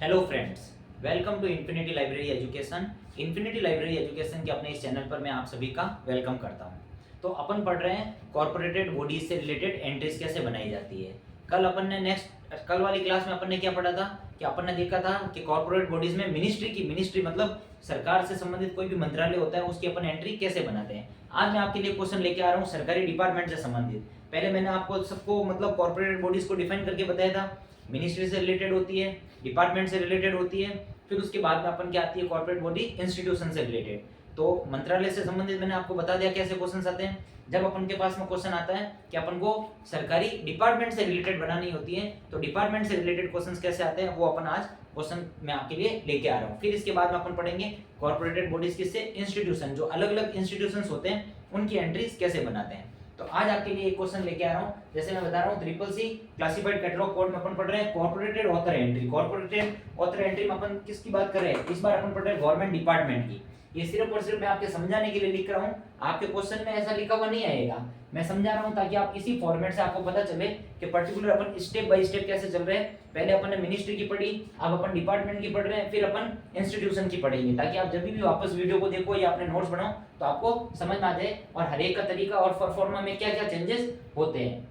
Hello friends, welcome to infinity library education. Infinity library education के अपने इस channel पर मैं आप सभी का वेलकम करता हूं। तो अपन पढ़ रहे हैं कॉर्पोरेटेड बॉडीज से रिलेटेड एंट्रीज कैसे बनाई जाती है। कल वाली क्लास में अपन ने क्या पढ़ा था कि अपन ने देखा था कि कॉर्पोरेट बॉडीज में मिनिस्ट्री मतलब सरकार से संबंधित कोई भी मंत्रालय होता है उसकी अपन एंट्री कैसे बनाते हैं। आज मैं आपके लिए क्वेश्चन लेके आ रहा हूँ सरकारी डिपार्टमेंट से संबंधित। पहले मैंने आपको सबको मतलब कॉर्पोरेट बॉडीज को डिफाइन करके बताया था। मिनिस्ट्री से रिलेटेड होती है, डिपार्टमेंट से रिलेटेड होती है, फिर उसके बाद में अपन क्या आती है कॉर्पोरेट बॉडी इंस्टीट्यूशन से रिलेटेड। तो मंत्रालय से संबंधित मैंने आपको बता दिया कैसे क्वेश्चन आते हैं। जब अपन के पास में क्वेश्चन आता है कि अपन को सरकारी डिपार्टमेंट से रिलेटेड बनानी होती है तो डिपार्टमेंट से रिलेटेड क्वेश्चंस कैसे आते हैं वो अपन आज क्वेश्चन मैं आपके लिए लेके आ रहा हूँ। फिर इसके बाद में अपन पढ़ेंगे कॉर्पोरेटेड बॉडीज किससे, इंस्टीट्यूशन, जो अलग अलग इंस्टीट्यूशन होते हैं उनकी एंट्रीज कैसे बनाते हैं। तो आज आपके लिए एक क्वेश्चन लेके आ रहा हूँ। जैसे मैं बता रहा हूँ triple C classified catalogue code में अपन पढ़ रहे हैं corporated author entry. Corporated author entry में अपन किसकी बात कर रहे हैं, इस बार अपन पढ़ रहे हैं गवर्नमेंट डिपार्टमेंट की। ये सिर्फ और सिर्फ मैं आपके समझाने के लिए लिख रहा हूँ, आपके क्वेश्चन में ऐसा लिखा हुआ नहीं आएगा। मैं समझा रहा हूँ ताकि आप इसी फॉर्मेट से आपको पता चले कि particular upon step by step कैसे चल रहे हैं। पहले अपन ने मिनिस्ट्री की पढ़ी, अब अपन डिपार्टमेंट की पढ़ रहे हैं, फिर अपन इंस्टीट्यूशन की पढ़ेंगे ताकि आप जब भी वापस वीडियो को देखो या अपने नोट्स बनाओ तो आपको समझ में आ जाए और हर एक का तरीका और परफॉर्मा में क्या क्या चेंजेस होते हैं।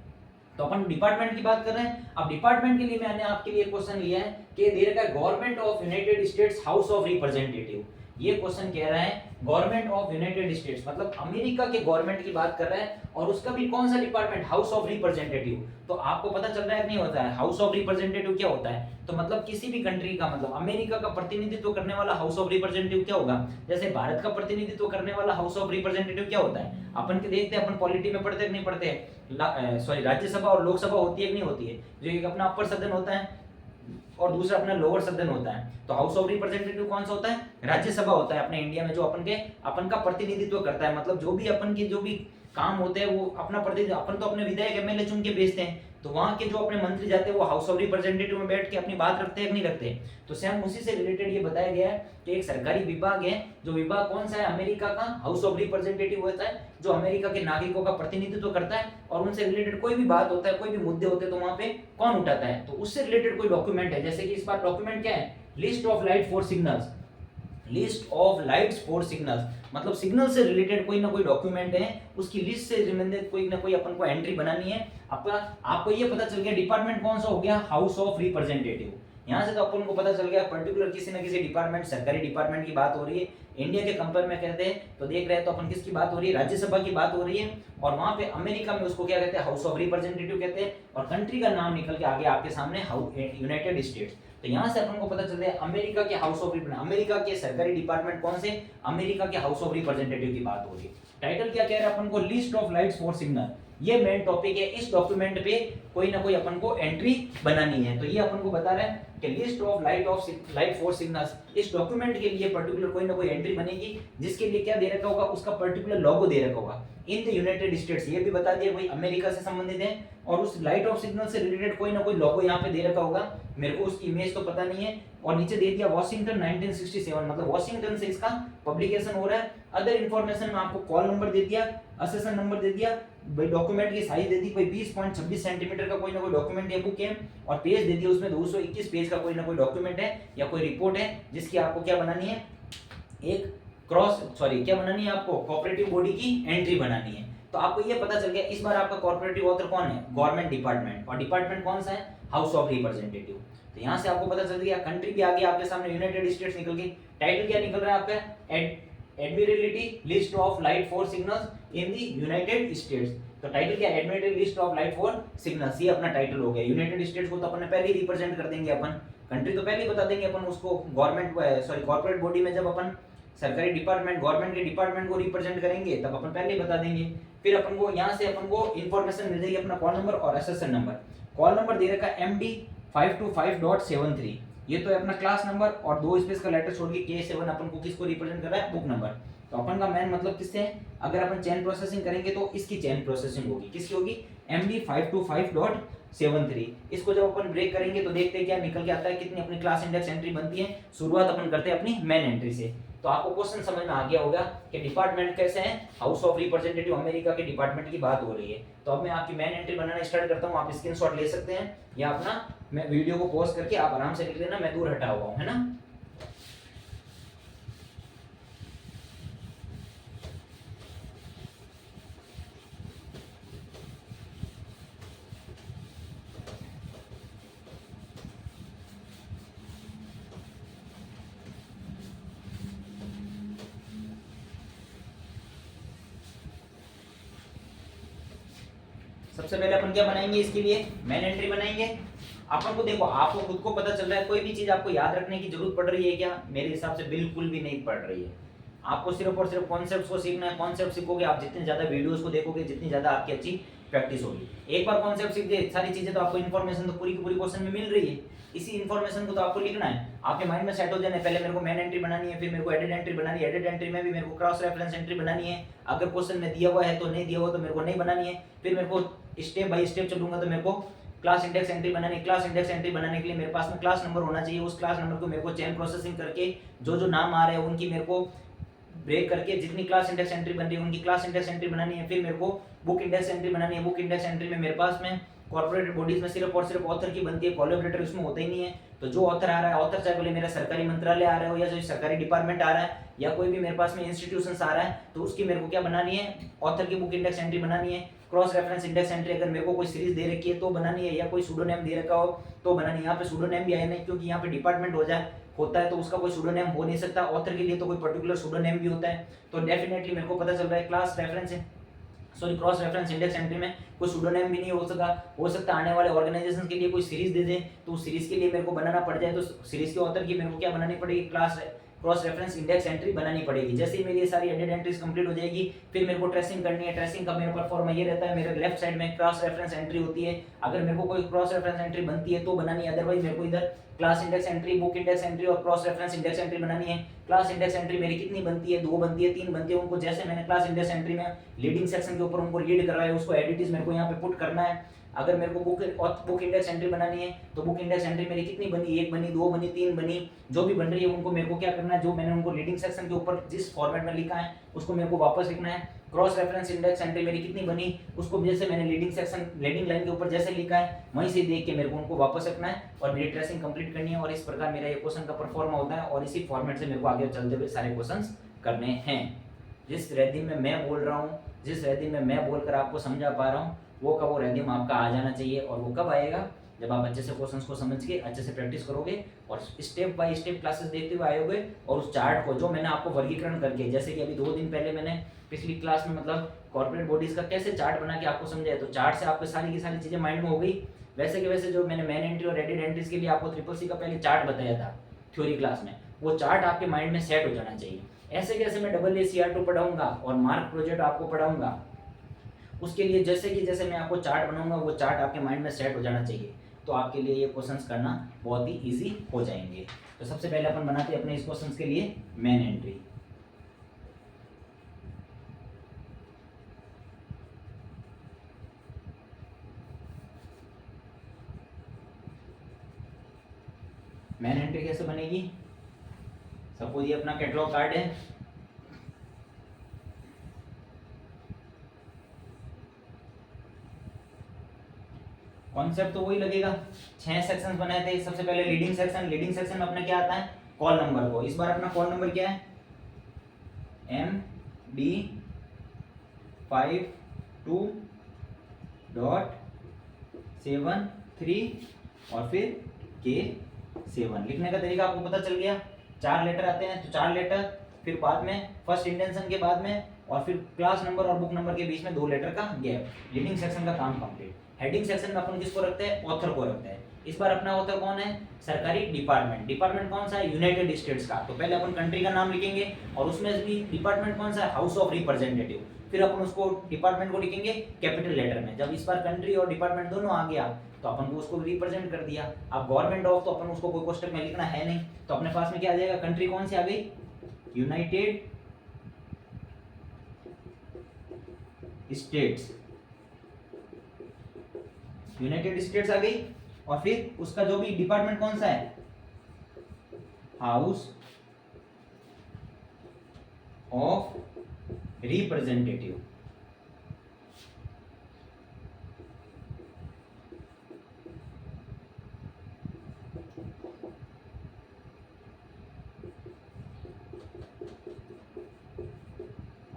तो अपन डिपार्टमेंट की बात कर रहे हैं। अब डिपार्टमेंट के लिए मैंने आपके लिए क्वेश्चन लिया है कि दे रखा है government of United states house of representative. ये क्वेश्चन कह रहा है गवर्नमेंट ऑफ यूनाइटेड स्टेट्स मतलब अमेरिका के गवर्नमेंट की बात कर रहा है और उसका भी कौन सा डिपार्टमेंट, हाउस ऑफ रिप्रेजेंटेटिव। तो आपको पता चल रहा है नहीं होता है हाउस ऑफ रिप्रेजेंटेटिव क्या होता है। तो मतलब किसी भी कंट्री का मतलब अमेरिका का प्रतिनिधित्व करने वाला हाउस ऑफ रिप्रेजेंटेटिव क्या होगा। जैसे भारत का प्रतिनिधित्व करने वाला हाउस ऑफ रिप्रेजेंटेटिव क्या होता है। अपन के देखते हैं, अपन पॉलिटी में पढ़ते नहीं पढ़ते, सॉरी राज्यसभा और लोकसभा होती है कि नहीं होती है। जो एक अपना अपर सदन होता है और दूसरा अपना लोअर सदन होता है। तो हाउस ऑफ रिप्रेजेंटेटिव कौन सा होता है, राज्यसभा होता है अपने इंडिया में, जो अपन का प्रतिनिधित्व करता है। मतलब जो भी अपन के जो भी काम होते हैं वो अपना प्रतिनिधि, अपन तो अपने विधायक एमएलए चुन के भेजते हैं, तो वहां के जो अपने मंत्री जाते हैं वो हाउस ऑफ रिप्रेजेंटेटिव में बैठ के अपनी बात रखते हैं कि नहीं रखते। तो सेम उसी से रिलेटेड ये बताया गया है कि एक सरकारी विभाग है, जो विभाग कौन सा है, अमेरिका का हाउस ऑफ रिप्रेजेंटेटिव होता है, जो अमेरिका के नागरिकों का प्रतिनिधित्व करता है और उनसे रिलेटेड कोई भी बात होता है, कोई भी मुद्दे होते हैं तो वहां पे कौन उठाता है, तो उससे रिलेटेड कोई डॉक्यूमेंट है। जैसे कि इस बार डॉक्यूमेंट क्या है, list of light for signals, list of lights for signals, मतलब सिग्नल से रिलेटेड कोई ना कोई डॉक्यूमेंट है, उसकी लिस्ट से संबंधित कोई ना कोई अपन को एंट्री बनानी है। आपको ये पता चल गया डिपार्टमेंट कौन सा हो गया, हाउस ऑफ रिप्रेजेंटेटिव। यहाँ से तो अपन को पता चल गया पर्टिकुलर किसी न किसी डिपार्टमेंट, सरकारी डिपार्टमेंट की बात हो रही है। इंडिया के कंपेयर में कहते हैं तो देख रहे हैं तो अपन किसकी बात हो रही है, राज्यसभा की बात हो रही है। और वहां पे अमेरिका में उसको क्या कहते हैं, हाउस ऑफ रिप्रेजेंटेटिव कहते हैं। और कंट्री का नाम निकल के आगे आपके सामने यूनाइटेड स्टेट्स। तो यहाँ से अपन को पता चलता है अमेरिका के हाउस ऑफ अमेरिका के सरकारी डिपार्टमेंट कौन से, अमेरिका के हाउस ऑफ रिप्रेजेंटेटिव की बात हो रही है। टाइटल क्या कह रहा है अपन को, list of lights for signal. ये मेन टॉपिक है, इस डॉक्यूमेंट पे कोई ना कोई अपन को एंट्री बनानी है। तो ये अपन को बता रहा है कि list of light for signals, इस डॉक्यूमेंट के लिए पर्टिकुलर कोई ना कोई एंट्री बनेगी जिसके लिए क्या दे रखा होगा, उसका पर्टिकुलर लोगो दे रखा होगा इन द यूनाइटेड स्टेट्स। ये भी बता दिया भाई अमेरिका से संबंधित है और उस लाइट ऑफ सिग्नल से रिलेटेड कोई ना कोई लोगो यहाँ पे दे रखा होगा। मेरे को उसकी इमेज तो पता नहीं है। और नीचे दे दिया वॉशिंगटन 1967, मतलब वॉशिंगटन से इसका पब्लिकेशन हो रहा है। अदर इंफॉर्मेशन में आपको कॉल नंबर दे दिया, असेसन नंबर दे दिया, भाई डॉक्यूमेंट की साइज दे दी, कोई 20.26 सेंटीमीटर का कोई ना कोई डॉक्यूमेंट या बुक है। और पेज दे दिया उसमें 221 पेज का कोई ना कोई डॉक्यूमेंट है या कोई रिपोर्ट है जिसकी आपको क्या बनानी है, एक क्या बनानी है आपको, कोऑपरेटिव बॉडी की एंट्री बनानी है। तो आपको ये पता चल गया इस बार आपका कॉर्पोरेटिव ऑथर कौन है, गवर्नमेंट डिपार्टमेंट, और डिपार्टमेंट कौन सा है, हाउस ऑफ रिप्रेजेंटेटिव। तो यहाँ से आपको पता चल गया कंट्री भी आगे आपके सामने यूनाइटेड स्टेट्स निकल गई। टाइटल क्या निकल रहा है आपका, Admiralty list of light for signals in the United States. तो टाइटल क्या, Admiralty list of light for signals, ये अपना टाइटल हो गया। यूनाइटेड स्टेट्स को तो अपन पहले ही रिप्रेजेंट कर देंगे, अपन कंट्री तो पहले ही बता देंगे अपन उसको। कॉर्पोरेट बॉडी में जब अपन सरकारी डिपार्टमेंट, गवर्नमेंट के डिपार्टमेंट को रिप्रेजेंट करेंगे तब अपन पहले ही बता देंगे। फिर अपन को यहाँ से अपन को इन्फॉर्मेशन मिल जाएगी, अपना कॉल नंबर और एसएसएन नंबर। कॉल नंबर दे रखा है MD 525.73, ये तो है अपना क्लास नंबर, और 2 स्पेस का लेटर छोड़ के K7 अपन को किसको रिप्रेजेंट कर रहा है, बुक नंबर। तो अपन का मेन मतलब किससे है, अगर अपन चेन प्रोसेसिंग करेंगे तो इसकी चेन प्रोसेसिंग होगी, किसकी होगी, MD 525.73। इसको जब अपन ब्रेक करेंगे तो देखते हैं क्या निकल के आता है, कितनी अपनी क्लास इंडेक्स एंट्री बनती है। शुरुआत अपन करते हैं अपनी मेन एंट्री से। तो आपको क्वेश्चन समझ में आ गया होगा कि डिपार्टमेंट कैसे हैं, हाउस ऑफ रिप्रेजेंटेटिव अमेरिका के डिपार्टमेंट की बात हो रही है। तो अब मैं आपकी मेन एंट्री बनाना स्टार्ट करता हूँ, आप स्क्रीनशॉट ले सकते हैं या अपना मैं वीडियो को पॉज करके आप आराम से लिख लेना, मैं दूर हटा हुआ हूँ, है ना। सबसे पहले अपन क्या बनाएंगे, इसके लिए मेन एंट्री बनाएंगे। अपन को देखो, आपको खुद को पता चल रहा है कोई भी चीज आपको याद रखने की जरूरत पड़ रही है क्या, मेरे हिसाब से बिल्कुल भी नहीं पड़ रही है। आपको सिर्फ और सिर्फ कॉन्सेप्ट्स को सीखना है। कॉन्सेप्ट सीखोगे आप, जितने ज्यादा वीडियोस को देखोगे जितनी ज्यादा आपकी अच्छी प्रैक्टिस होगी। एक बार कॉन्सेप्ट सीख गए सारी चीजें, तो आपको इन्फॉर्मेशन तो पूरी की पूरी क्वेश्चन में मिल रही है। इसी इन्फॉर्मेशन को तो आपको लिखना है, आपके माइंड में सेट हो जाना है। पहले मेरे को मेन एंट्री बनानी है, फिर मेरे को एडेड एंट्री बनानी है, एडेड एंट्री में भी मेरे को क्रॉस रेफरेंस एंट्री बनानी है। अगर क्वेश्चन में दिया हुआ है तो नहीं दिया हुआ तो मेरे को नहीं बनानी है। फिर मेरे को स्टेप बाय स्टेप चलूंगा तो मेरे को क्लास इंडेक्स एंट्री बनानी है। क्लास इंडेक्स एंट्री बनाने के लिए मेरे पास में क्लास नंबर होना चाहिए। उस क्लास नंबर को मेरे को चेन प्रोसेसिंग करके जो जो नाम आ रहे हैं उनकी मेरे को ब्रेक करके जितनी क्लास इंडेक्स एंट्री बन रही है उनकी क्लास इंडेक्स एंट्री बनानी है। फिर मेरे को बुक इंडेक्स एंट्री बनानी है। बुक इंडेक्स एंट्री में मेरे पास में कॉर्पोरेट बॉडीज में सिर्फ और सिर्फ ऑथर की बनती है, कोलैबोरेटर उसमें होता ही नहीं है। तो जो ऑथर आ रहा है, ऑथर चाहे बोले मेरा सरकारी मंत्रालय आ रहा है या जो सरकारी डिपार्टमेंट आ रहा है या कोई भी मेरे पास में इंस्टीट्यूशंस आ रहा है, तो उसकी मेरे को क्या बनानी है, ऑथर की बुक इंडेक्स एंट्री बनानी है। क्रॉस रेफरेंस इंडेक्स एंट्री अगर मेरे को कोई सीरीज दे रखी है तो बनानी है, या कोई सूडोनेम दे रखा हो तो बनानी है। यहाँ पे सूडोनेम भी आया नहीं, क्योंकि यहाँ पे डिपार्टमेंट होता है तो उसका कोई सूडोनेम हो नहीं सकता। ऑथर के लिए तो कोई पर्टिकुलर सूडोनेम भी होता है। तो डेफिनेटली मेरे को पता चल रहा है क्रॉस रेफरेंस इंडेक्स एंट्री में कोई सूडोनेम भी नहीं हो सकता आने वाले ऑर्गेनाइजेशन के लिए कोई सीरीज दे दे तो उस सीरीज के लिए मेरे को बनाना पड़ जाए, तो सीरीज के ऑथर की मेरे को क्या बनानी पड़ेगी, क्रॉस रेफरेंस इंडेक्स एंट्री बनानी पड़ेगी। जैसे ही मेरी ये सारी एडेड एंट्रीज कंप्लीट हो जाएगी, फिर मेरे को ट्रेसिंग करनी है। ट्रेसिंग का मेरे परफॉर्मा ये रहता है, मेरे लेफ्ट साइड में क्रॉस रेफरेंस एंट्री होती है। अगर मेरे को कोई क्रॉस रेफरेंस एंट्री बनती है तो बनानी है, अदरवाइज मेरे को इधर class index entry, book index entry और क्रॉस रेफरेंस इंडेक्स एंट्री बनानी है। क्लास इंडेक्स एंट्री मेरी कितनी बनती है, 2 बनती है, 3 बनती है। उनको जैसे मैंने क्लास इंडेक्स एंट्री में लीडिंग सेक्शन के ऊपर उनको लीड करवाया, उसको एडिटिव मेरे को यहाँ पे पुट करना है। अगर मेरे को बुक इंडेक्स एंट्री बनानी है तो बुक इंडेक्स एंट्री मेरी कितनी बनी, 1 बनी, 2 बनी, 3 बनी, जो भी बन रही है उनको मेरे को क्या करना है, जो मैंने उनको लीडिंग सेक्शन के ऊपर जिस फॉर्मेट में लिखा है उसको मेरे को वापस लिखना है। क्रॉस रेफरेंस इंडेक्स एंट्री मेरी कितनी बनी, उसको जैसे मैंने लीडिंग लाइन के ऊपर जैसे लिखा है वहीं से देख के मेरे को उनको वापस रखना है और मेरी ट्रेसिंग कंप्लीट करनी है। और इस प्रकार मेरा ये क्वेश्चन का परफॉर्म होता है और इसी फॉर्मेट से मेरे को आगे चलते हुए सारे क्वेश्चंस करने हैं। जिस रेडियम में मैं बोल रहा हूँ, जिस रेडियम में मैं बोलकर आपको समझा पा रहा हूँ, वो रेडियम आपका आ जाना चाहिए। और वो कब आएगा, जब आप अच्छे से क्वेश्चंस को समझ के अच्छे से प्रैक्टिस करोगे और स्टेप बाय स्टेप क्लासेस देखते हुए आयोगे। और उस चार्ट को जो मैंने आपको वर्गीकरण करके, जैसे कि अभी 2 दिन पहले मैंने पिछली क्लास में मतलब कॉर्पोरेट बॉडीज का कैसे चार्ट बना के आपको समझाया, तो चार्ट से आपको सारी की सारी चीजें माइंड में हो गई। वैसे के वैसे जो मैंने मेन एंट्री और एडेड एंट्रीज के लिए आपको ट्रिपल सी का पहले चार्ट बताया था थ्योरी क्लास में, वो चार्ट आपके माइंड में सेट हो जाना चाहिए। ऐसे कैसे मैं AACR2 पढ़ाऊंगा और मार्क प्रोजेक्ट आपको पढ़ाऊंगा, उसके लिए जैसे मैं आपको चार्ट बनाऊंगा वो चार्ट आपके माइंड में सेट हो जाना चाहिए। तो आपके लिए ये क्वेश्चंस करना बहुत ही इजी हो जाएंगे। तो सबसे पहले अपन बनाते हैं अपने इस क्वेश्चंस के लिए मेन एंट्री। मेन एंट्री कैसे बनेगी, सपोज ये अपना कैटलॉग कार्ड है, कॉन्सेप्ट तो वही लगेगा। 6 सेक्शंस बनाए थे। सबसे पहले लीडिंग सेक्शन में अपना क्या आता है, कॉल नंबर को। इस बार अपना कॉल नंबर क्या है, MD52.73 और फिर K7। लिखने का तरीका आपको पता चल गया। 4 लेटर आते हैं तो 4 लेटर, फिर बाद में फर्स्ट इंटेंशन के बाद में और फिर क्लास नंबर और बुक नंबर के बीच में 2 लेटर का गैप। लीडिंग सेक्शन का काम कंप्लीट। हेडिंग सेक्शन में अपन किसको रखते हैं, ऑथर को रखते हैं। इस बार अपना ऑथर कौन है, सरकारी डिपार्टमेंट कौन सा है, यूनाइटेड स्टेट्स का। तो पहले अपन कंट्री का नाम लिखेंगे और उसमें भी डिपार्टमेंट कौन सा है, हाउस ऑफ रिप्रेजेंटेटिव। फिर अपन उसको डिपार्टमेंट को लिखेंगे कैपिटल लेटर में। जब इस बार कंट्री और डिपार्टमेंट दोनों आ गया तो अपन को उसको रिप्रेजेंट कर दिया। अब गवर्नमेंट ऑफ तो अपन उसको कोई कोष्टक में लिखना है नहीं, तो अपने पास में क्या आ जाएगा, कंट्री कौन सी आ गई, यूनाइटेड स्टेट्स। यूनाइटेड स्टेट्स आ गई। और फिर उसका जो भी डिपार्टमेंट कौन सा है, हाउस ऑफ रिप्रेजेंटेटिव।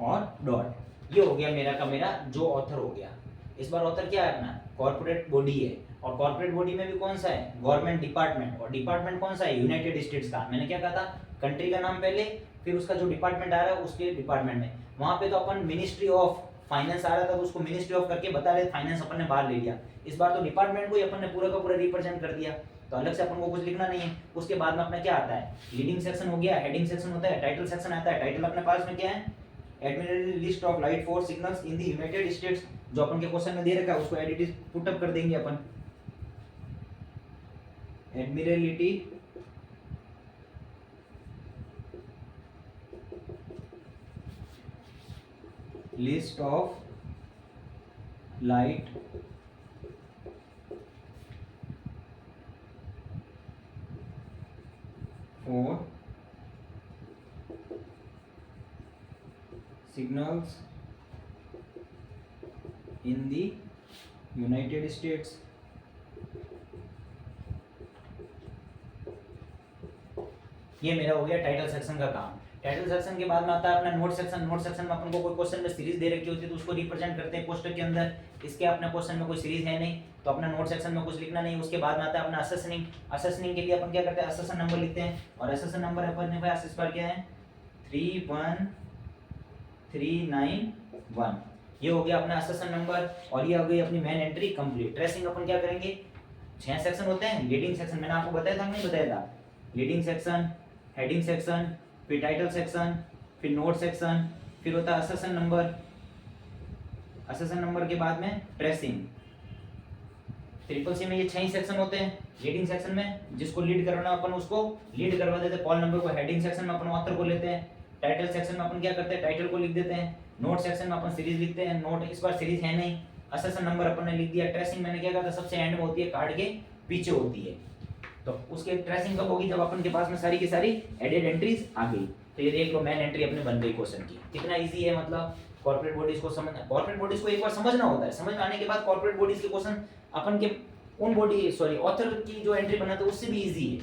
और डॉट, ये हो गया मेरा जो ऑथर हो गया। इस बार ऑथर क्या है अपना, कॉर्पोरेट बॉडी है, और कॉर्पोरेट बॉडी में भी कौन सा है, गवर्नमेंट डिपार्टमेंट, और डिपार्टमेंट कौन सा है, यूनाइटेड स्टेट्स का। मैंने क्या कहा था, कंट्री का नाम पहले, फिर उसका जो डिपार्टमेंट आ रहा है उसके डिपार्टमेंट में। वहां पे तो अपन मिनिस्ट्री ऑफ फाइनेंस आ रहा था तो उसको मिनिस्ट्री ऑफ करके बता रहे, फाइनेंस अपन ने बाहर ले लिया। इस बार तो डिपार्टमेंट को ही अपन ने पूरा का पूरा रिप्रेजेंट कर दिया, तो अलग से अपन को कुछ लिखना नहीं है। उसके बाद में अपना क्या आता है, लीडिंग सेक्शन हो गया, हेडिंग सेक्शन होता है, टाइटल सेक्शन आता है। टाइटल अपने पास में क्या है, admiral list of light force signals in the United states, जो अपन के क्वेश्चन में दे रखा है उसको एडिट पुट अप कर देंगे अपन। Admiralty list of light for signals in the United States. ये मेरा हो गया टाइटल सेक्शन का काम। टाइटल सेक्शन के बाद में आता है अपना नोट सेक्शन। नोट सेक्शन में अपन को कोई क्वेश्चन में सीरीज दे रखी होती है तो उसको रिप्रेजेंट करते हैं कोष्टक के अंदर। इसके अपने क्वेश्चन में कोई सीरीज है नहीं तो अपना नोट सेक्शन में कुछ लिखना नहीं। उसके बाद में आता है अपना असेसनिंग। असेसनिंग के लिए अपन क्या करते हैं, असेसन नंबर लिखते हैं, और असेसन नंबर अपन ने भाई इस पर क्या है 31391। ये हो गया अपना असेसन नंबर, और ये हो गई अपनी मेन एंट्री कंप्लीट। ट्रेसिंग अपन क्या करेंगे, 6 सेक्शन होते हैं। लीडिंग सेक्शन मैंने आपको बताया था, नहीं बताया था, लीडिंग सेक्शन, हेडिंग सेक्शन, फिर टाइटल सेक्शन, फिर नोट सेक्शन, फिर होता है असेसन नंबर। असेसन नंबर के बाद में ट्रेसिंग। ट्रिपल सी में ये 6 ही सेक्शन होते हैं। लीडिंग सेक्शन में जिसको लीड करवाना अपन उसको लीड करवा देते हैं, कॉल नंबर को। हेडिंग सेक्शन में अपन ऑथर को लेते हैं। टाइटल सेक्शन में अपन क्या करते हैं, टाइटल को लिख देते हैं। नोट सेक्शन में अपन सीरीज लिखते हैं। नोट इस बार सीरीज है नहीं, असेसन नंबर अपन ने लिख दिया। ट्रेसिंग मैंने क्या कहा था, सबसे एंड में होती है, कार्ड के पीछे होती है। तो उसके ट्रेसिंग कब होगी, जब अपन के पास में सारी की सारी एडेड एंट्रीज आ गई। तो ये देख लो मेन एंट्री अपने बन गई क्वेश्चन की। कितना इजी है, मतलब कॉर्पोरेट बॉडीज को समझना। कॉर्पोरेट बॉडीज को एक बार समझना होता है, समझ में आने के बाद कॉर्पोरेट बॉडीज के क्वेश्चन अपन के उन बॉडी ऑथर की जो एंट्री बनाते हैं उससे भी इजी है।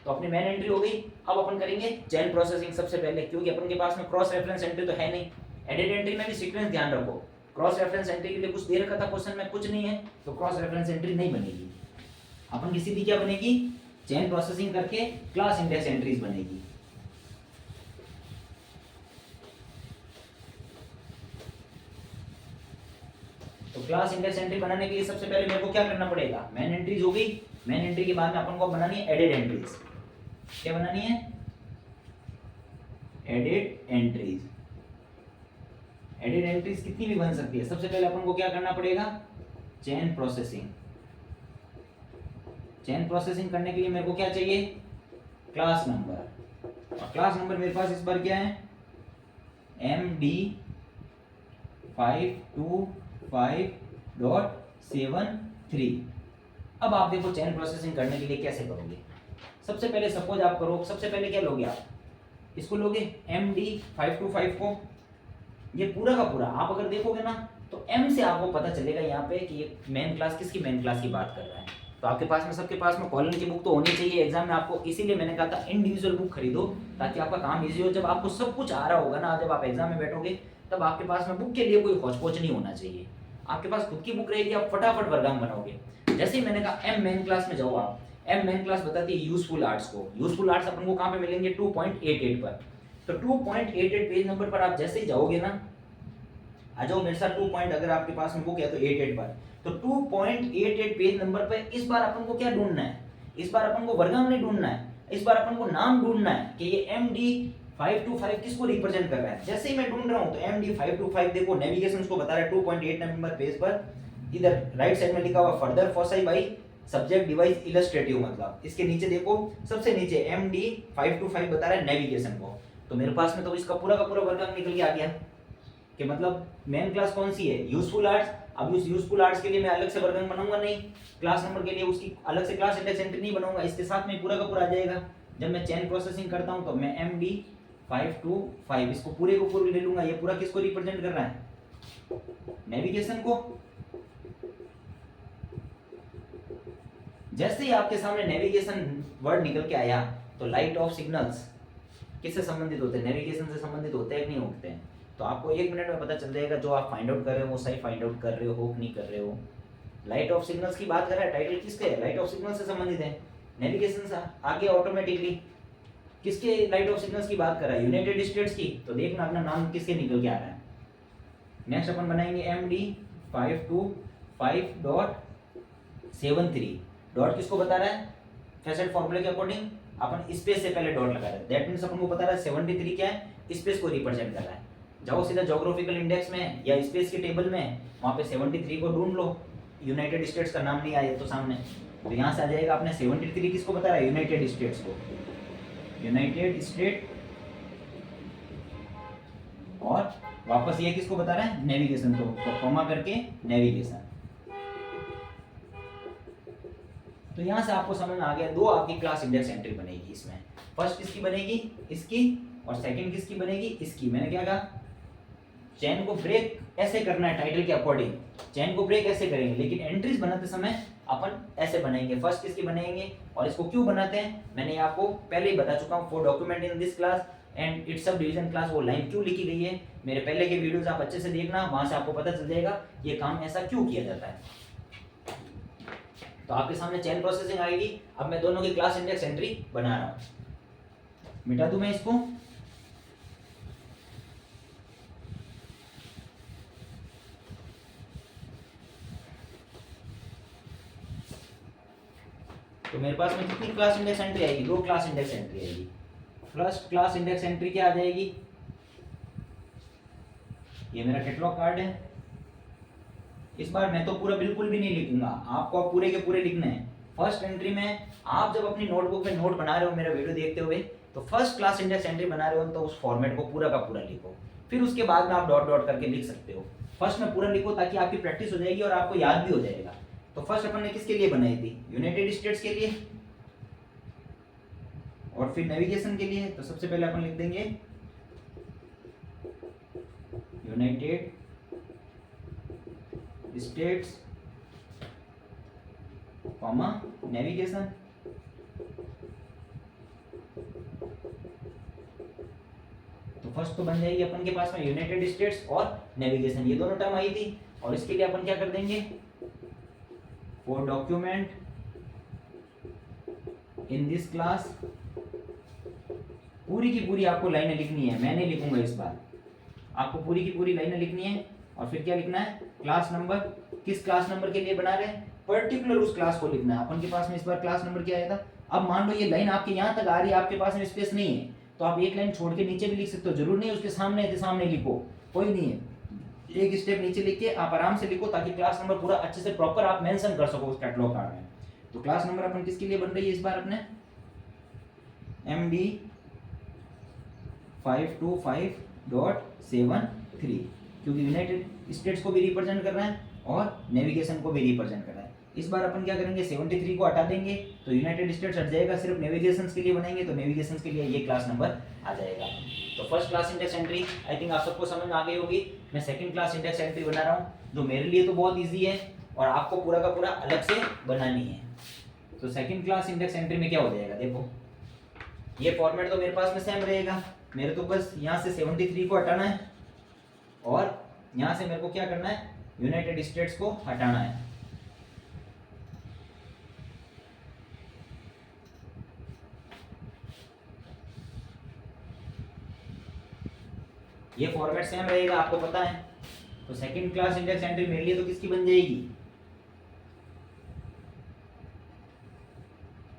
तो अपनी मेन एंट्री हो गई। अब अपन करेंगे चेन प्रोसेसिंग सबसे पहले, क्योंकि अपन के पास में क्रॉस रेफरेंस एंट्री तो है नहीं। एडेड एंट्री में भी सीक्वेंस ध्यान रखो। क्रॉस रेफरेंस एंट्री के लिए कुछ दे रखा था क्वेश्चन में, कुछ नहीं है तो क्रॉस रेफरेंस एंट्री नहीं बनेगी। अपन की सीधी क्या बनेगी, चेन प्रोसेसिंग करके क्लास इंडेक्स एंट्रीज बनेगी। तो क्लास इंडेक्स एंट्री बनाने के लिए सबसे पहले मेरे को क्या करना पड़ेगा, मेन एंट्रीज हो गई। मेन एंट्री के बाद में अपन को बनानी है एडेड एंट्रीज। क्या बनानी है, एडेड एंट्रीज। एडेड एंट्रीज कितनी भी बन सकती है। सबसे पहले अपन को क्या करना पड़ेगा, चेन प्रोसेसिंग। चेन प्रोसेसिंग करने के लिए मेरे को क्या चाहिए, क्लास नंबर। और क्लास नंबर मेरे पास इस बार क्या है, MD525.73। अब आप देखो चेन प्रोसेसिंग करने के लिए कैसे करोगे। सबसे पहले सपोज आप करो, सबसे पहले क्या लोगे आप, इसको लोगे MD525 को। ये पूरा का पूरा आप अगर देखोगे ना तो M से आपको पता चलेगा यहाँ पे कि ये मेन क्लास किसकी मेन क्लास की बात कर रहा है। तो आपके पास में सबके पास में कॉलम की बुक तो होनी चाहिए एग्जाम में आपको, इसीलिए मैंने कहा था इंडिविजुअल बुक खरीदो ताकि आपका काम इजी हो। जब आपको सब कुछ आ रहा होगा ना, जब आप एग्जाम में बैठोगे तब आपके पास में बुक के लिए कोई खोज नहीं होना चाहिए। आपके पास खुद की बुक रहेगी, आप फटाफट वर्गांक बनाओगे। जैसे ही मैंने कहा M मेन क्लास में जाओ आप, M मेन क्लास बताती है यूजफुल आर्ट्स को। यूजफुल आर्ट्स अपन को कहाँ पे मिलेंगे, 2.88 पर। तो 2.88 पेज नंबर पर आप जैसे ही जाओगे ना, आ जाओ मेरे साथ 2 पॉइंट, अगर आपके पास में बुक है तो 88 पर। तो 2.88 पेज नंबर पे इस बार अपन को क्या ढूंढना है, इस बार अपन को वर्गांक नहीं ढूंढना है, इस बार अपन को नाम ढूंढना है कि ये MD525 किसको रिप्रेजेंट कर रहा है। जैसे ही मैं ढूंढ रहा हूं तो MD525 देखो नेविगेशन उसको बता रहा है 2.8 नंबर पेज पर। इधर राइट साइड में लिखा हुआ further foci by subject device illustrative, मतलब इसके नीचे देखो सबसे नीचे MD525 बता रहा है नेविगेशन को। तो मेरे पास में तो इसका पूरा का पूरा वर्गांक निकल के आ गया कि मतलब मेन क्लास कौन सी है, यूजफुल आर्ट्स। अब उस यूजफुल आर्ट्स के लिए मैं अलग से वर्गांक बनाऊंगा नहीं, क्लास नंबर के लिए उसकी अलग से क्लास इंडेक्स एंट्री नहीं बनाऊंगा, इसके साथ में पूरा का पूरा आ जाएगा। जब मैं चेन प्रोसेसिंग करता हूं तो मैं 5 to 5, इसको पूरे को पूरे ले लूंगा। ये पूरा किसको रिप्रेजेंट कर रहा है? नेविगेशन को। जैसे ही आपके सामने नेविगेशन वर्ड निकल के आया तो लाइट ऑफ सिग्नल्स किससे संबंधित होते हैं? नेविगेशन से संबंधित होते हैं कि नहीं होते हैं? तो आपको 1 मिनट में पता चल जाएगा जो आप फाइंड आउट कर रहे हो वो सही फाइंड आउट कर रहे हो कि नहीं कर रहे हो। लाइट ऑफ सिग्नल्स की बात कर रहा है, टाइटल किसके है? लाइट ऑफ सिग्नल्स से संबंधित है। नेविगेशन से आगे ऑटोमेटिकली किसके लाइट ऑफ सिग्नल्स की बात कर रहा है? यूनाइटेड स्टेट्स की। तो देखना अपना नाम किसके निकल के आ रहा है। नेक्स्ट अपन बनाएंगे MD 525.73। डॉट किसको बता रहा है? फैसेट फॉर्मूले के अकॉर्डिंग अपन स्पेस से पहले डॉट लगा रहे हैं। दैट मींस अपन को बता रहा है 73 क्या है? स्पेस को रिप्रेजेंट कर रहा है। जाओ सीधा ज्योग्राफिकल इंडेक्स में या स्पेस के टेबल में, वहां पे 73 को ढूंढ लो। यूनाइटेड स्टेट्स का नाम नहीं आया तो सामने, तो यहाँ से आ जाएगा अपने 73 किसको बता रहा है? यूनाइटेड स्टेट्स को। यूनाइटेड स्टेट, और वापस ये किसको बता रहा है? नेविगेशन। तो कॉमा करके नेविगेशन। तो यहाँ से आपको समझ में आ गया, दो आपकी क्लास इंडेक्स एंट्री बनेगी इसमें। फर्स्ट किसकी बनेगी? इसकी। और सेकंड किसकी बनेगी? इसकी। मैंने क्या कहा? चेन को ब्रेक ऐसे करना है टाइटल के अकॉर्डिंग, चेन को ब्रेक ऐसे करेंगे, लेकिन एंट्रीज बनाते समय अपन ऐसे बनाएंगे। फर्स्ट किसकी बनाएंगे और इसको क्यों बनाते हैं मैंने आपको पहले ही बता चुका हूँ। For document in this class and it's sub division class, वो लाइन क्यों लिखी गई है मेरे पहले के वीडियोस आप अच्छे से देखना, वहां से आपको पता चल जाएगा ये काम ऐसा क्यों किया जाता है। तो आपके सामने चेन प्रोसेसिंग आएगी। अब मैं दोनों की क्लास इंडेक्स एंट्री बना रहा हूं। मिटा दूं मैं इसको। तो मेरे पास में कितनी क्लास इंडेक्स एंट्री आएगी? 2 क्लास इंडेक्स एंट्री आएगी। फर्स्ट क्लास इंडेक्स एंट्री क्या आ जाएगी? ये मेरा कैटलॉग कार्ड है। इस बार मैं तो पूरा बिल्कुल भी नहीं लिखूंगा, आपको अब पूरे के पूरे लिखने हैं। फर्स्ट एंट्री में आप जब अपनी नोटबुक में नोट बना रहे हो मेरा वीडियो देखते हुए, तो फर्स्ट क्लास इंडेक्स एंट्री बना रहे हो तो उस फॉर्मेट को पूरा का पूरा लिखो। फिर उसके बाद में आप डॉट डॉट करके लिख सकते हो। फर्स्ट में पूरा लिखो ताकि आपकी प्रैक्टिस हो जाएगी और आपको याद भी हो जाएगा। तो फर्स्ट अपन ने किसके लिए बनाई थी? यूनाइटेड स्टेट्स के लिए, और फिर नेविगेशन के लिए। तो सबसे पहले अपन लिख देंगे यूनाइटेड स्टेट्स कॉमा नेविगेशन। तो फर्स्ट तो बन जाएगी अपन के पास में यूनाइटेड स्टेट्स और नेविगेशन, ये दोनों टर्म आई थी। और इसके लिए अपन क्या कर देंगे? For document in this class, पूरी की पूरी आपको लाइनें लिखनी है, मैं नहीं लिखूंगा इस बार, आपको पूरी की पूरी लाइनें लिखनी है। और फिर क्या लिखना है? Class number. किस क्लास नंबर के लिए बना रहे हैं? पर्टिकुलर उस क्लास को लिखना है। अपन के पास में इस बार क्लास नंबर क्या आया था? अब मान लो ये लाइन आपके यहाँ तक आ रही है, आपके पास में स्पेस नहीं है, तो आप एक लाइन छोड़ के नीचे भी लिख सकते हो, जरूर नहीं उसके सामने लिखो, कोई नहीं है। एक स्टेप नीचे लिख के आप आराम से लिखो ताकि क्लास नंबर पूरा अच्छे से प्रॉपर आप मेंशन कर सको उस कैटलॉग कार्ड में। तो क्लास नंबर अपन किसके लिए बन रही है इस बार? अपने MD 525.73, क्योंकि यूनाइटेड स्टेट्स को भी रिप्रेजेंट कर रहा है और नेविगेशन को भी रिप्रेजेंट कर रहा है। इस बार अपन क्या करेंगे? 73 को हटा देंगे तो यूनाइटेड स्टेट्स हट जाएगा, सिर्फ नेविगेशन के लिए बनाएंगे तो नेविगेशन के लिए ये क्लास नंबर आ जाएगा। तो first class index entry I think आप सबको समझ में आ गई होगी। मैं सेकंड क्लास इंडेक्स एंट्री बना रहा हूँ, जो मेरे लिए तो बहुत ईजी है और आपको पूरा का पूरा अलग से बनानी है। तो सेकंड क्लास इंडेक्स एंट्री में क्या हो जाएगा? देखो ये फॉर्मेट तो मेरे पास में सेम रहेगा, मेरे तो बस यहाँ से 73 को हटाना है और यहाँ से मेरे को क्या करना है? यूनाइटेड स्टेट्स को हटाना है। ये फॉर्मेट सेम रहेगा, आपको पता है। तो सेकंड क्लास इंडेक्स एंट्री मेरे लिए तो किसकी बन जाएगी?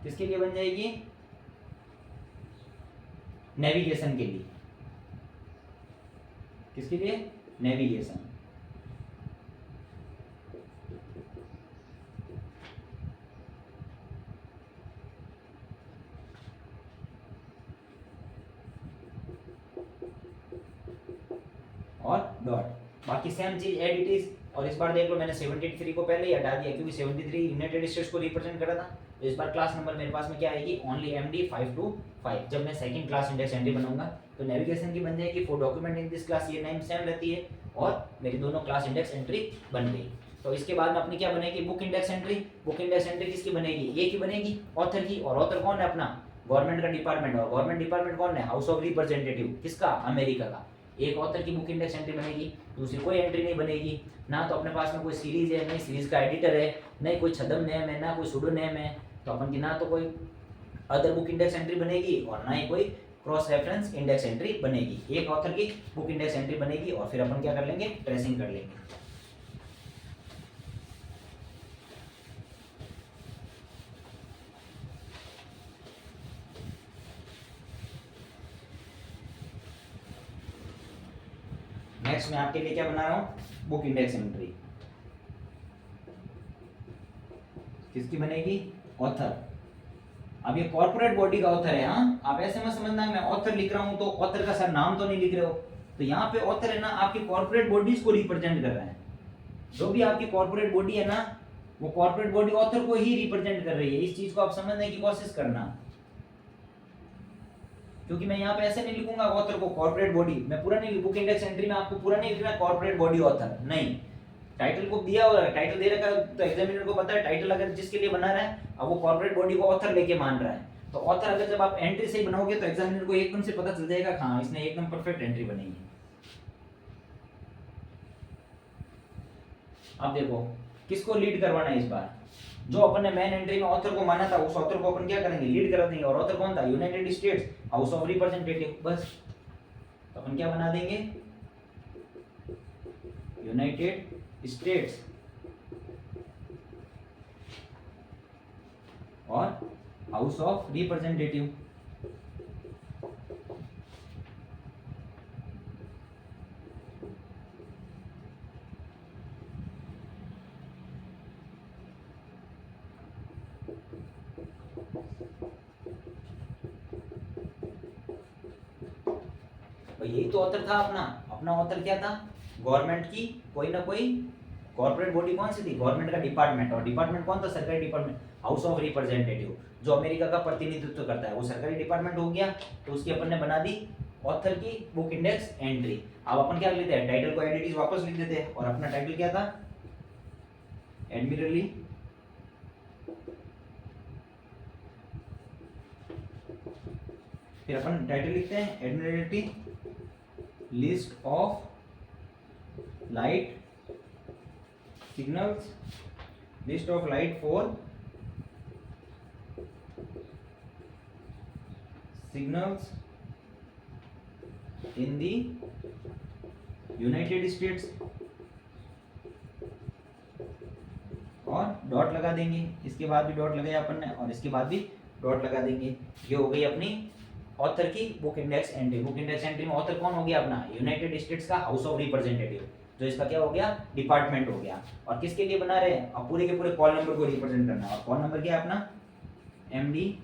किसके लिए बन जाएगी? नेविगेशन के लिए। किसके लिए? नेविगेशन। और डॉट, बाकी सेम चीज एड इट इज। और इस बार देख लो मैंने 73 को पहले ही हटा दिया क्योंकि 73 यूनाइटेड स्टेट्स को रिप्रेजेंट कर रहा था। तो इस बार क्लास नंबर मेरे पास में क्या आएगी, ओनली MD 525। जब मैं सेकंड क्लास इंडेक्स एंट्री बनाऊंगा तो नेविगेशन की बन जाएगी for document in this class, ये नेम सेम रहती है और मेरी दोनों क्लास इंडेक्स एंट्री बन गई। तो इसके बाद में अपनी क्या बनेगी, book index entry. Book index entry किसकी बनेगी, ये की बनेगी, ऑथर की। और ऑथर कौन है अपना, गवर्नमेंट का डिपार्टमेंट। और गवर्नमेंट डिपार्टमेंट कौन है, हाउस ऑफ रिप्रेजेंटेटिव, किसका, अमेरिका का। एक ऑथर की बुक इंडेक्स एंट्री बनेगी, दूसरी कोई एंट्री नहीं बनेगी। ना तो अपने पास में कोई सीरीज है, नहीं सीरीज का एडिटर है, नहीं कोई छदम नेम है, ना कोई सुडो नेम है। तो अपन की ना तो कोई अदर बुक इंडेक्स एंट्री बनेगी और ना ही कोई क्रॉस रेफरेंस इंडेक्स एंट्री बनेगी। एक ऑथर की बुक इंडेक्स एंट्री बनेगी और फिर अपन क्या कर लेंगे, ट्रेसिंग कर लेंगे। नेक्स्ट मैं आपके लिए क्या बना रहा हूँ, बुक इंडेक्स एंट्री। किसकी बनेगी, ऑथर। अब ये कॉर्पोरेट बॉडी का ऑथर है। हाँ, आप ऐसे मत समझना मैं ऑथर लिख रहा हूँ तो ऑथर का सर नाम तो नहीं लिख रहे हो। तो यहाँ पे ऑथर है ना, आपकी कॉर्पोरेट बॉडीज को रिप्रेजेंट कर रहा है। जो भी आपकी कॉर्पोरेट बॉडी है ना, वो कॉर्पोरेट बॉडी ऑथर को ही रिप्रेजेंट कर रही है। इस चीज को आप समझने की कोशिश करना, क्योंकि मैं यहाँ पे ऐसे नहीं लिखूंगा ऑथर को कॉर्पोरेट बॉडी। मैं पूरा नहीं, बुक इंडेक्स एंट्री में आपको पूरा नहीं लिखना कॉर्पोरेट बॉडी ऑथर, नहीं। टाइटल को दिया हुआ है, टाइटल दे रखा है तो एग्जामिनर को पता है टाइटल अगर जिसके लिए बना रहा है, अब वो कॉर्पोरेट बॉडी को ऑथर लेके मान रहा है। तो ऑथर अगर जब आप एंट्री से ही बनाओगे तो एग्जामिनर को एकदम से पता चल जाएगा, हाँ इसने एकदम परफेक्ट एंट्री बनाई है। अब देखो किसको लीड करवाना है इस बार, जो अपन ने मेन एंट्री में ऑथर को माना था उस ऑथर को अपन क्या करेंगे, लीड करा देंगे। और ऑथर कौन था, United states house of representative. बस तो अपन क्या बना देंगे, यूनाइटेड स्टेट्स और हाउस ऑफ रिप्रेजेंटेटिव। यही तो ऑथर था अपना। अपना ऑथर क्या था, गवर्नमेंट की कोई ना कोई कॉर्पोरेट बॉडी कौन सी थी, गवर्नमेंट का डिपार्टमेंट। और डिपार्टमेंट कौन था, सरकारी डिपार्टमेंट, हाउस ऑफ रिप्रेजेंटेटिव, जो अमेरिका का प्रतिनिधित्व करता है। वो सरकारी डिपार्टमेंट हो गया, तो उसकी अपन ने बना दी ऑथर की बुक इंडेक्स एंट्री। अब अपन क्या लेते हैं, टाइटल को एडिट वापस लिख देते हैं। और अपना टाइटल क्या था, एडमिरली फिर अपन टाइटल लिखते हैं Admiralty list of light signals, list of light for signals in the United states. और डॉट लगा देंगे, इसके बाद भी डॉट लगाया अपन ने और इसके बाद भी डॉट लगा देंगे। ये हो गई अपनी ऑथर की book index entry. Book index entry में ऑथर कौन हो गया अपना, यूनाइटेड स्टेट्स का हाउस ऑफ रिप्रेजेंटेटिव, जो इसका क्या हो गया, डिपार्टमेंट हो गया। और किसके लिए बना रहे हैं, अब पूरे के पूरे कॉल नंबर को रिप्रेजेंट करना है। और कॉल नंबर क्या है अपना, MD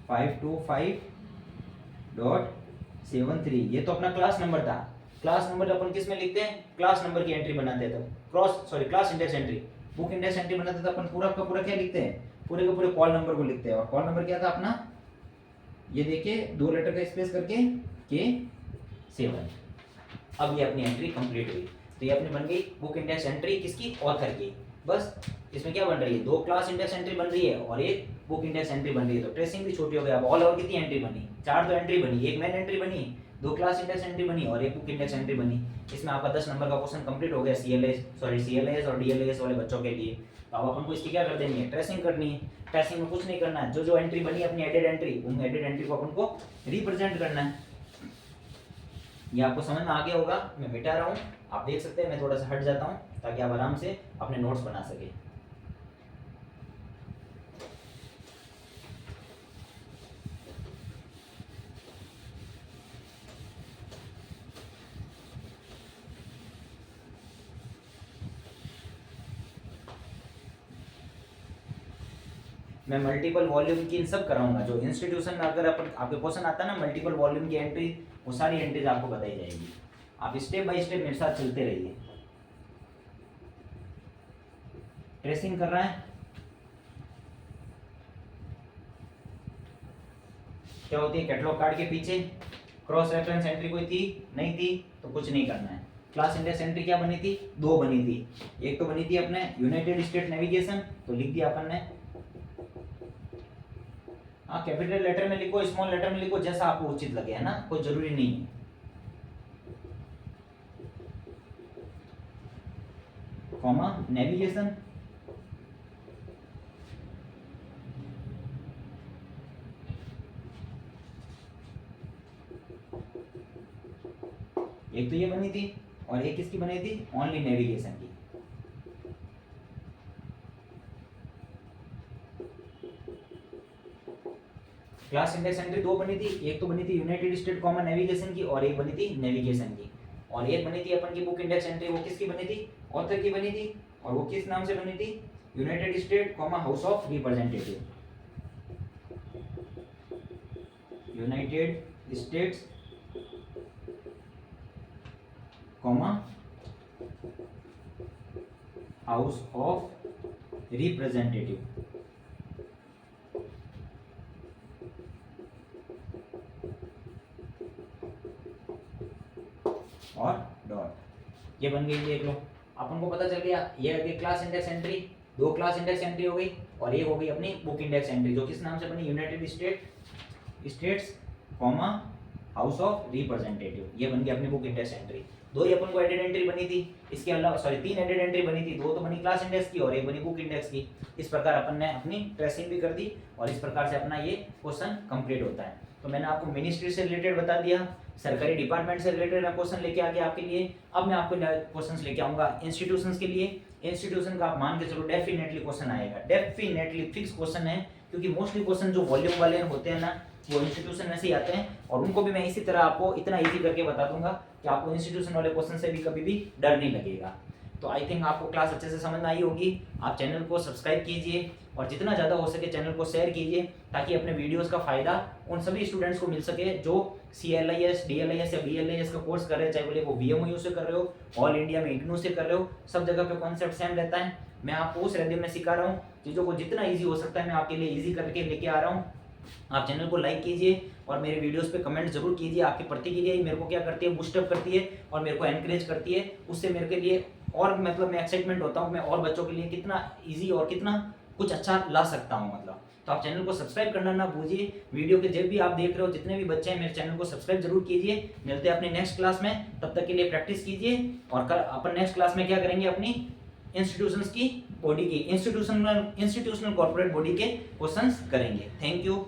525.73। ये तो अपना क्लास नंबर था। क्लास नंबर अपन किस में लिखते हैं, क्लास नंबर की एंट्री बनाते हैं तो class index entry. Book index entry बनाते तो अपन पूरा का पूरा क्या लिखते हैं, पूरे के पूरे कॉल नंबर को लिखते हैं। और कॉल नंबर क्या था अपना, ये देखिए 2 लेटर का स्पेस करके K7। अब ये अपनी एंट्री कंप्लीट हुई। तो ये अपनी बन गई बुक इंडेक्स एंट्री किसकी, ऑथर की। बस इसमें क्या बन रही है, 2 क्लास इंडेक्स एंट्री बन रही है और एक बुक इंडेक्स एंट्री बन रही है। तो ट्रेसिंग भी छोटी हो गई। अब ऑल ओवर कितनी एंट्री बनी, 4 तो एंट्री बनी, एक मेन एंट्री बनी, 2 क्लास इंडेक्स एंट्री बनी और एक बुक इंडेक्स एंट्री बनी। इसमें आपका 10 नंबर का क्वेश्चन कंप्लीट हो गया CLAS और DLAS वाले बच्चों के लिए। तो अब अपन को इसकी क्या कर देनी है, ट्रेसिंग करनी है। ट्रेसिंग में कुछ नहीं करना है, जो एंट्री बनी अपनी एडेड एंट्री, उन एडेड एंट्री को अपन को रिप्रेजेंट करना है। ये आपको समझ में आ गया होगा। मैं मिटा रहा हूँ, आप देख सकते हैं। मैं थोड़ा सा हट जाता हूँ ताकि आप आराम से अपने नोट्स बना सके। मैं मल्टीपल वॉल्यूम की इन सब कराऊंगा। जो इंस्टीट्यूशन में अगर अपन आपके क्वेश्चन आता है ना मल्टीपल वॉल्यूम की एंट्री, वो सारी एंट्रीज आपको बताई जाएगी। आप स्टेप बाय स्टेप मेरे साथ चलते रहिए। ट्रेसिंग कर रहा है, क्या होती है कैटलॉग कार्ड के पीछे क्रॉस रेफरेंस एंट्री कोई थी नहीं थी, तो कुछ नहीं करना है। क्लास इंडेक्स एंट्री क्या बनी थी, दो बनी थी, एक तो बनी थी अपने यूनाइटेड स्टेट नेविगेशन, तो लिख दिया अपन ने, हाँ कैपिटल लेटर में लिखो स्मॉल लेटर में लिखो जैसा आपको उचित लगे, है ना, कोई जरूरी नहीं है। कॉमा नेविगेशन, एक तो ये बनी थी और एक किसकी बनी थी, ओनली नेविगेशन की। क्लास इंडेक्स एंट्री दो बनी थी, एक तो बनी थी यूनाइटेड स्टेट कॉमा नेविगेशन की और एक बनी थी नेविगेशन की, और एक बनी थी अपन की बुक इंडेक्स एंट्री, वो किसकी बनी थी, ऑथर की बनी थी, और वो किस नाम से बनी थी, United state comma house of representative, United states comma house of representative, और डॉट, ये बन गई, देख लो अपन को पता चल गया। ये आ गई क्लास इंडेक्स एंट्री, दो क्लास इंडेक्स एंट्री हो गई, और ये हो गई अपनी बुक इंडेक्स एंट्री जो किस नाम से बनी, United states comma house of representative, ये बन गई अपनी बुक इंडेक्स एंट्री। दो ही अपन को एडेड एंट्री बनी थी, इसके अलावा सॉरी तीन एडेड एंट्री बनी थी, दो तो बनी क्लास इंडेक्स की और एक बनी बुक इंडेक्स की। इस प्रकार अपन ने अपनी ट्रेसिंग भी कर दी और इस प्रकार से अपना ये क्वेश्चन कंप्लीट होता है। तो मैंने आपको मिनिस्ट्री से रिलेटेड बता दिया, सरकारी डिपार्टमेंट से रिलेटेड मैं क्वेश्चन लेके आ गया आपके लिए। अब मैं आपको क्वेश्चंस लेके आऊंगा इंस्टीट्यूशंस के लिए। इंस्टीट्यूशन का आप मान के चलो डेफिनेटली क्वेश्चन आएगा, डेफिनेटली फिक्स क्वेश्चन है, क्योंकि मोस्टली क्वेश्चन जो वॉल्यूम वाले होते हैं ना वो इंस्टीट्यूशन में से ही आते हैं, और उनको भी मैं इसी तरह आपको इतना इजी करके बता दूंगा कि आपको इंस्टीट्यूशन वाले क्वेश्चन से भी कभी भी डर नहीं लगेगा। तो आई थिंक आपको क्लास अच्छे से समझ में आई होगी। आप चैनल को सब्सक्राइब कीजिए और जितना ज़्यादा हो सके चैनल को शेयर कीजिए, ताकि अपने वीडियोस का फ़ायदा उन सभी स्टूडेंट्स को मिल सके जो CLIS, DLIS या BLIS का कोर्स कर रहे हैं, चाहे बोले वो VMU से कर रहे हो, ऑल इंडिया में IGNOU से कर रहे हो, सब जगह पे कॉन्सेप्ट सेम रहता है। मैं आपको उस रेडियम में सिखा रहा हूँ, चीज़ों को जितना ईजी हो सकता है मैं आपके लिए ईजी करके लेके आ रहा हूँ। आप चैनल को लाइक कीजिए और मेरे वीडियोस पे कमेंट जरूर कीजिए। आपकी प्रतिक्रिया मेरे को क्या करती है, बूस्टअप करती है और मेरे को एनकरेज करती है। उससे मेरे के लिए और मतलब मैं एक्साइटमेंट होता हूँ, मैं और बच्चों के लिए कितना इजी और कितना कुछ अच्छा ला सकता हूँ मतलब। तो आप चैनल को सब्सक्राइब करना ना भूलिए। वीडियो के जब भी आप देख रहे हो, जितने भी बच्चे हैं, मेरे चैनल को सब्सक्राइब जरूर कीजिए। मिलते हैं अपने नेक्स्ट क्लास में, तब तक के लिए प्रैक्टिस कीजिए। और कल अपन नेक्स्ट क्लास में क्या करेंगे, अपनी इंस्टीट्यूशंस की बॉडी की इंस्टीट्यूशनल कॉर्पोरेट बॉडी के क्वेश्चंस करेंगे। Thank you.